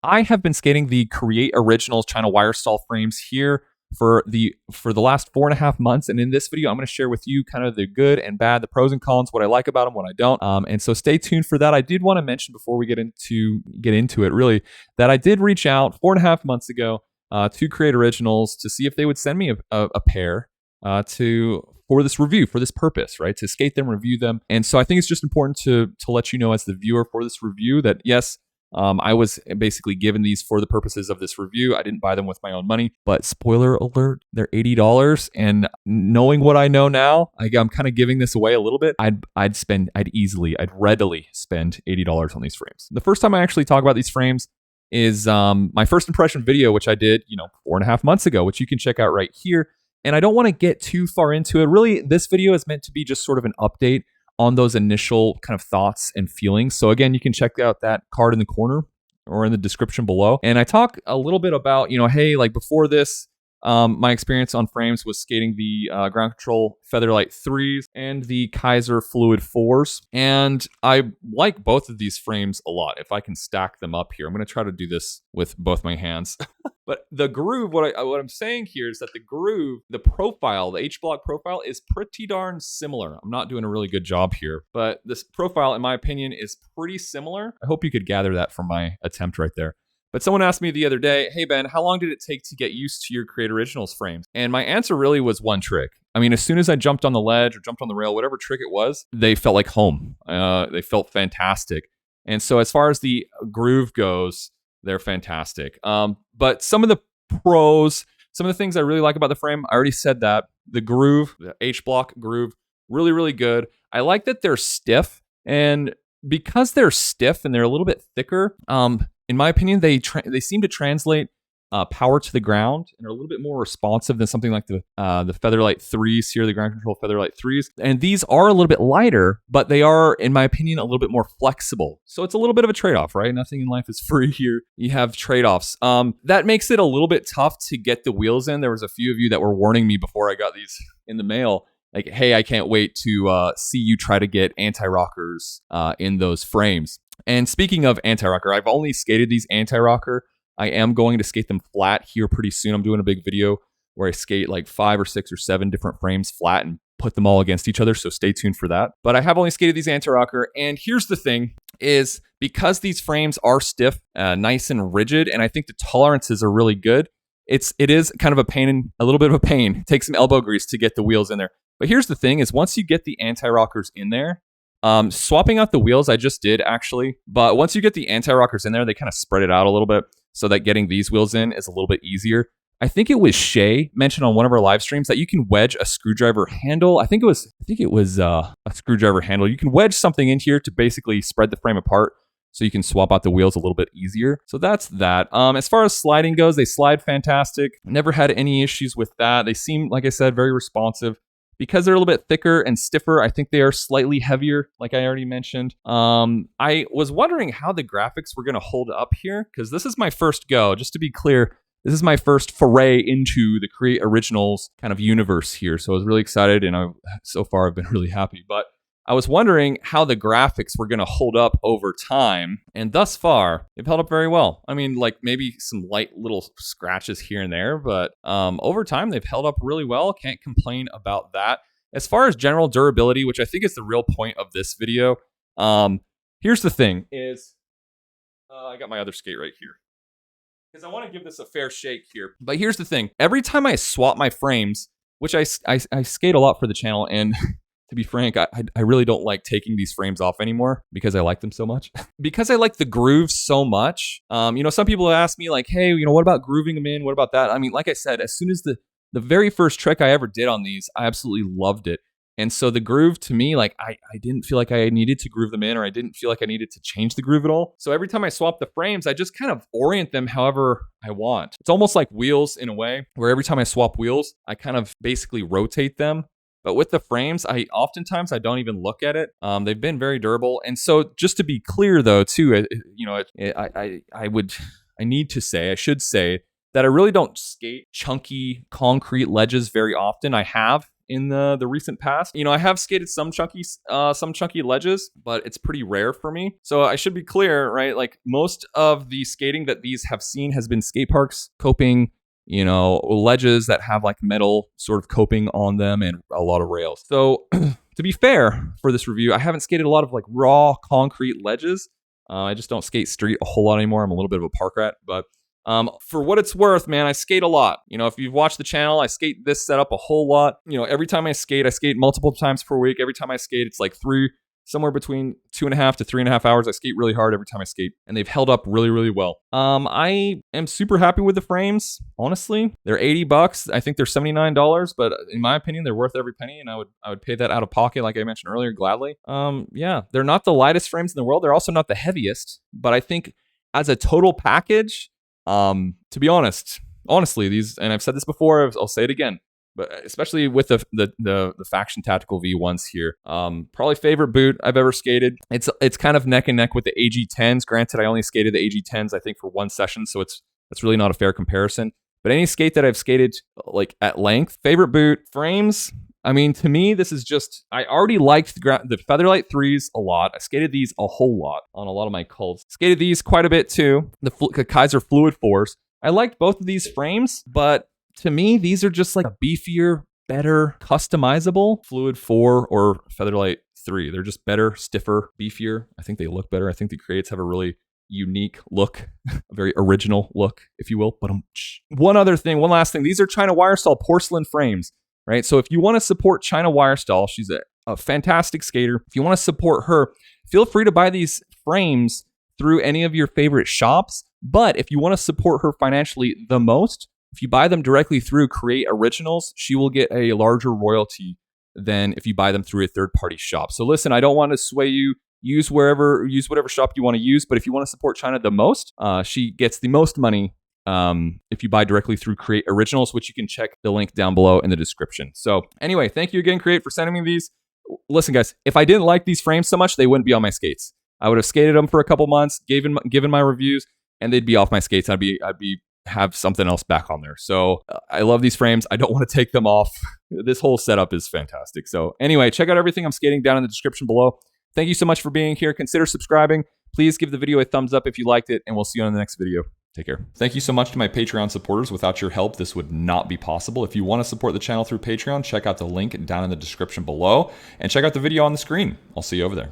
I have been skating the Create Originals Chynna Weierstall frames here for the last 4.5 months, and in this video, I'm going to share with you kind of the good and bad, the pros and cons, what I like about them, what I don't. And so stay tuned for that. I did want to mention before we get into it, really, that I did reach out 4.5 months ago to Create Originals to see if they would send me a pair for this review, for this purpose, right? To skate them, review them. And so I think it's just important to let you know as the viewer for this review that yes, I was basically given these for the purposes of this review. I didn't buy them with my own money, but spoiler alert, they're $80. And knowing what I know now, I'm kind of giving this away a little bit. I'd readily spend $80 on these frames. The first time I actually talk about these frames is my first impression video, which I did, 4.5 months ago, which you can check out right here. And I don't want to get too far into it. Really, this video is meant to be just sort of an update on those initial kind of thoughts and feelings. So again, you can check out that card in the corner or in the description below. And I talk a little bit about, hey, like before this, my experience on frames was skating the Ground Control Featherlight 3s and the Kaiser Fluid 4s. And I like both of these frames a lot. If I can stack them up here, I'm going to try to do this with both my hands. But the groove, what I'm saying here is that the groove, the profile, the H-block profile is pretty darn similar. I'm not doing a really good job here, but this profile, in my opinion, is pretty similar. I hope you could gather that from my attempt right there. But someone asked me the other day, hey, Ben, how long did it take to get used to your Create Originals frames? And my answer really was one trick. I mean, as soon as I jumped on the ledge or jumped on the rail, whatever trick it was, they felt like home. They felt fantastic. And so as far as the groove goes, they're fantastic. But some of the pros, some of the things I really like about the frame, I already said that. The groove, the H-block groove, really, really good. I like that they're stiff. And because they're stiff and they're a little bit thicker, in my opinion, they seem to translate power to the ground and are a little bit more responsive than something like the Featherlight 3s here, the Ground Control Featherlight 3s. And these are a little bit lighter, but they are, in my opinion, a little bit more flexible. So it's a little bit of a trade-off, right? Nothing in life is free here. You have trade-offs. That makes it a little bit tough to get the wheels in. There was a few of you that were warning me before I got these in the mail. Like, hey, I can't wait to see you try to get anti-rockers in those frames. And speaking of anti-rocker, I've only skated these anti-rocker. I am going to skate them flat here pretty soon. I'm doing a big video where I skate like 5 or 6 or 7 different frames flat and put them all against each other, so stay tuned for that. But I have only skated these anti-rocker, and here's the thing, is because these frames are stiff, nice and rigid, and I think the tolerances are really good, it is kind of a little bit of a pain. It takes some elbow grease to get the wheels in there. But here's the thing, is once you get the anti-rockers in there, swapping out the wheels I just did actually, but once you get the anti-rockers in there, they kind of spread it out a little bit so that getting these wheels in is a little bit easier. I think it was Shay mentioned on one of our live streams that you can wedge a screwdriver handle. I think it was a screwdriver handle. You can wedge something in here to basically spread the frame apart so you can swap out the wheels a little bit easier. So that's that. As far as sliding goes, they slide fantastic. Never had any issues with that. They seem, like I said, very responsive. Because they're a little bit thicker and stiffer, I think they are slightly heavier, like I already mentioned. I was wondering how the graphics were going to hold up here, because this is my first go. Just to be clear, this is my first foray into the Create Originals kind of universe here. So I was really excited, and so far I've been really happy. But I was wondering how the graphics were going to hold up over time, and thus far, they've held up very well. I mean, like maybe some light little scratches here and there, but over time, they've held up really well. Can't complain about that. As far as general durability, which I think is the real point of this video, here's the thing, is I got my other skate right here, because I want to give this a fair shake here. But here's the thing. Every time I swap my frames, which I skate a lot for the channel, and to be frank, I really don't like taking these frames off anymore because I like them so much. Because I like the grooves so much. Some people ask me like, hey, what about grooving them in? What about that? I mean, like I said, as soon as the very first trick I ever did on these, I absolutely loved it. And so the groove to me, like I didn't feel like I needed to groove them in, or I didn't feel like I needed to change the groove at all. So every time I swap the frames, I just kind of orient them however I want. It's almost like wheels in a way, where every time I swap wheels, I kind of basically rotate them. But with the frames, oftentimes I don't even look at it. They've been very durable. And so just to be clear though, too, I should say that I really don't skate chunky concrete ledges very often. I have in the recent past. You know, I have skated some chunky ledges, but it's pretty rare for me. So I should be clear, right? Like most of the skating that these have seen has been skate parks, coping, you know, ledges that have like metal sort of coping on them and a lot of rails. So to be fair for this review, I haven't skated a lot of like raw concrete ledges. I just don't skate street a whole lot anymore. I'm a little bit of a park rat, but for what it's worth, man, I skate a lot. You know, if you've watched the channel, I skate this setup a whole lot. You know, every time I skate multiple times per week. Every time I skate, it's like somewhere between 2.5 to 3.5 hours. I skate really hard every time I skate, and they've held up really, really well. I am super happy with the frames. Honestly, they're $80. I think they're $79, but in my opinion, they're worth every penny, and I would pay that out of pocket, like I mentioned earlier, gladly. Yeah, they're not the lightest frames in the world. They're also not the heaviest, but I think as a total package, to be honestly, these, and I've said this before, I'll say it again, but especially with the Faction Tactical V1s here, probably favorite boot I've ever skated. It's kind of neck and neck with the AG10s. Granted, I only skated the AG10s, I think, for one session, so it's really not a fair comparison. But any skate that I've skated like at length, favorite boot, frames. I mean, to me, this is just, I already liked the Featherlight 3s a lot. I skated these a whole lot on a lot of my cults. Skated these quite a bit too. The Kaiser Fluid 4s. I liked both of these frames, but to me, these are just like a beefier, better, customizable Fluid 4 or Featherlight 3. They're just better, stiffer, beefier. I think they look better. I think the creates have a really unique look, a very original look, if you will. But one last thing. These are Chynna Weierstall porcelain frames. Right, so if you want to support Chynna Weierstall, she's a fantastic skater. If you want to support her, feel free to buy these frames through any of your favorite shops. But if you want to support her financially the most, if you buy them directly through Create Originals, she will get a larger royalty than if you buy them through a third-party shop. So listen, I don't want to sway you. Use whatever shop you want to use. But if you want to support Chynna the most, she gets the most money if you buy directly through Create Originals, which you can check the link down below in the description. So anyway, thank you again, Create, for sending me these. Listen, guys, if I didn't like these frames so much, they wouldn't be on my skates. I would have skated them for a couple months, given my reviews, and they'd be off my skates. I'd have something else back on there. So I love these frames. I don't want to take them off. This whole setup is fantastic. So anyway, check out everything I'm skating down in the description below. Thank you so much for being here. Consider subscribing. Please give the video a thumbs up if you liked it, and we'll see you on the next video. Take care. Thank you so much to my Patreon supporters. Without your help, this would not be possible. If you want to support the channel through Patreon, check out the link down in the description below and check out the video on the screen. I'll see you over there.